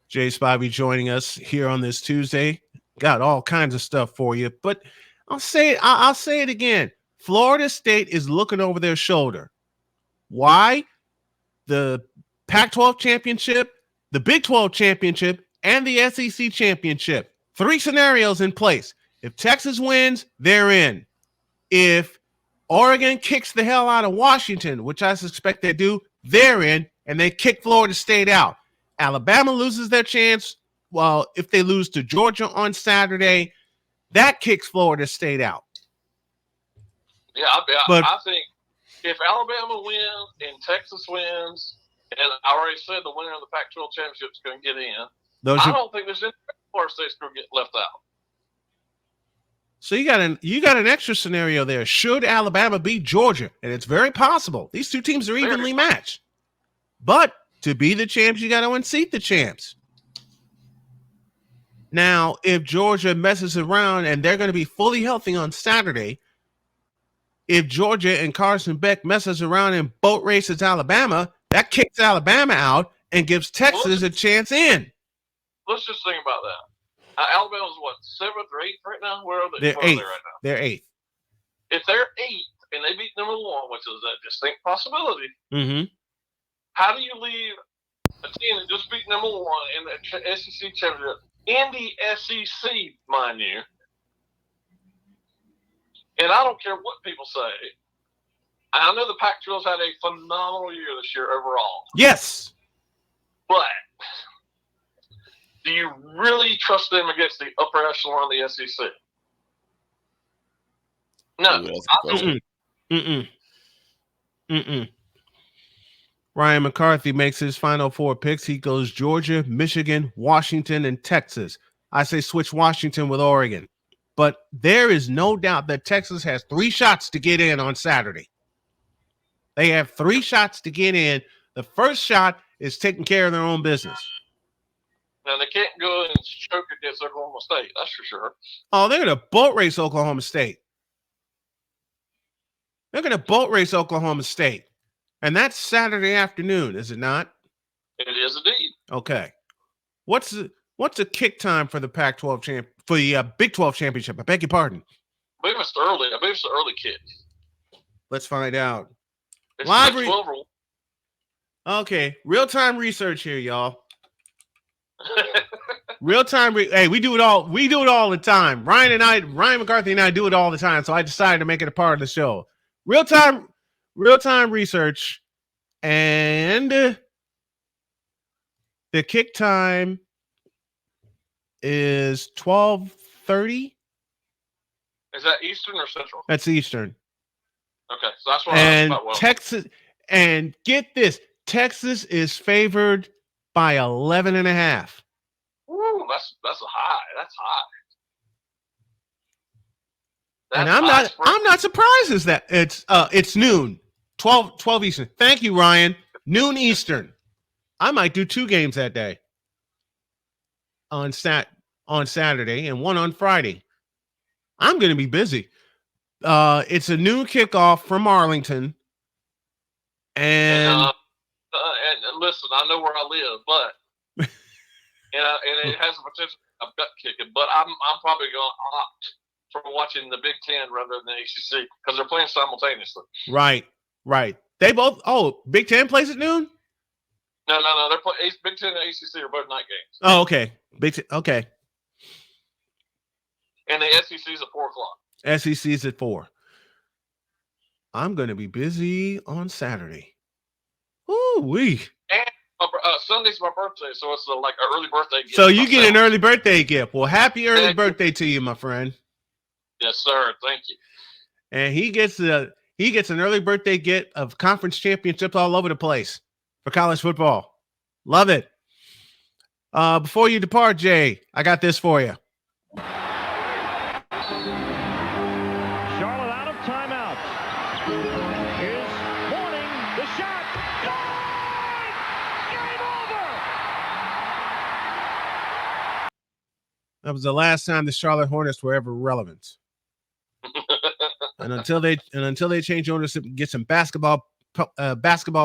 Jay Spivey joining us here on this Tuesday. Got all kinds of stuff for you, but I'll say it again. Florida State is looking over their shoulder. Why? The Pac-12 championship, the Big 12 championship, and the SEC championship. 3 scenarios in place. If Texas wins, they're in. If Oregon kicks the hell out of Washington, which I suspect they do, they're in, and they kick Florida State out. Alabama loses their chance. Well, if they lose to Georgia on Saturday, that kicks Florida State out. Yeah, I think if Alabama wins and Texas wins, and I already said the winner of the Pac-12 championship is going to get in, I don't think there's any Florida State's going to get left out. So you got an extra scenario there. Should Alabama beat Georgia? And it's very possible. These 2 teams are evenly matched. But to be the champs, you got to unseat the champs. Now, if Georgia messes around and they're going to be fully healthy on Saturday, if Georgia and Carson Beck messes around and boat races Alabama, that kicks Alabama out and gives Texas a chance in. Let's just think about that. Alabama's what, 7th or 8th right now? Where are they? They're 8th. They're 8th. If they're 8th and they beat number 1, which is a distinct possibility, mm-hmm. How do you leave a team that just beat number 1 in the SEC championship in the SEC, mind you? And I don't care what people say. I know the Pac-12's had a phenomenal year this year overall. Yes. But do you really trust them against the upper echelon of the SEC? No. Ryan McCarthy makes his final 4 picks. He goes Georgia, Michigan, Washington, and Texas. I say switch Washington with Oregon. But there is no doubt that Texas has 3 shots to get in on Saturday. They have 3 shots to get in. The first shot is taking care of their own business. Now, they can't go and choke against Oklahoma State, that's for sure. Oh, they're going to boat race Oklahoma State. They're going to boat race Oklahoma State. And that's Saturday afternoon, is it not? It is indeed. Okay. What's the kick time for the Pac-12 for the Big 12 championship? I beg your pardon. I believe it's early. I believe it's the early kick. Let's find out. It's Live 12. Okay, real-time research here, y'all. Real-time. Hey, we do it all. We do it all the time. Ryan McCarthy and I do it all the time. So I decided to make it a part of the show. Real-time research, and the kick time is 12:30. Is that Eastern or Central? That's Eastern. Okay, so that's what and I was about. Texas, and get this, Texas is favored by 11.5. Ooh, that's a high. That's high. And I'm not surprised as that it's noon, 12 Eastern. Thank you, Ryan. Noon Eastern. I might do 2 games that day. On Saturday and 1 on Friday. I'm going to be busy. It's a noon kickoff from Arlington. And listen, I know where I live, but and it has the potential of gut kicking, but I'm probably going to opt for watching the Big Ten rather than the ACC because they're playing simultaneously. Right. They both. Oh, Big Ten plays at noon. No. They're playing Big Ten and ACC are both night games. Oh, okay. Big Ten. Okay. And the SEC is at 4:00. SEC is at 4. I'm going to be busy on Saturday. Ooh-wee. And Sunday's my birthday, so it's like an early birthday gift. So you get an early birthday gift. Well, happy early Thank birthday to you, my friend. Yes, sir. Thank you. And he gets an early birthday gift of conference championships all over the place for college football. Love it. Before you depart, Jay, I got this for you. Charlotte out of timeout. Here's Warning. The shot. Good! Game over! That was the last time the Charlotte Hornets were ever relevant. And until they change ownership and get some basketball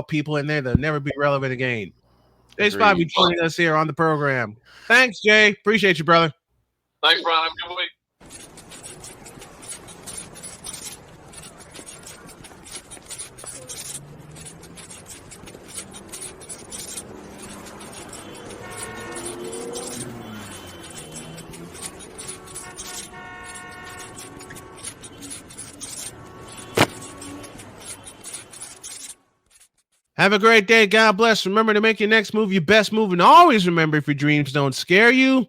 people in there, they'll never be relevant again. Jay Spivey joining us here on the program. Thanks, Jay. Appreciate you, brother. Thanks, Brian. Have a good week. Have a great day. God bless. Remember to make your next move your best move. And always remember, if your dreams don't scare you,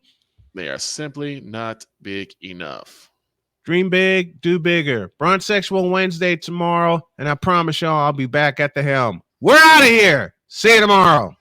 They are simply not big enough. dream big, do bigger. Brunch Sexual Wednesday tomorrow. And I promise y'all I'll be back at the helm. We're out of here. See you tomorrow.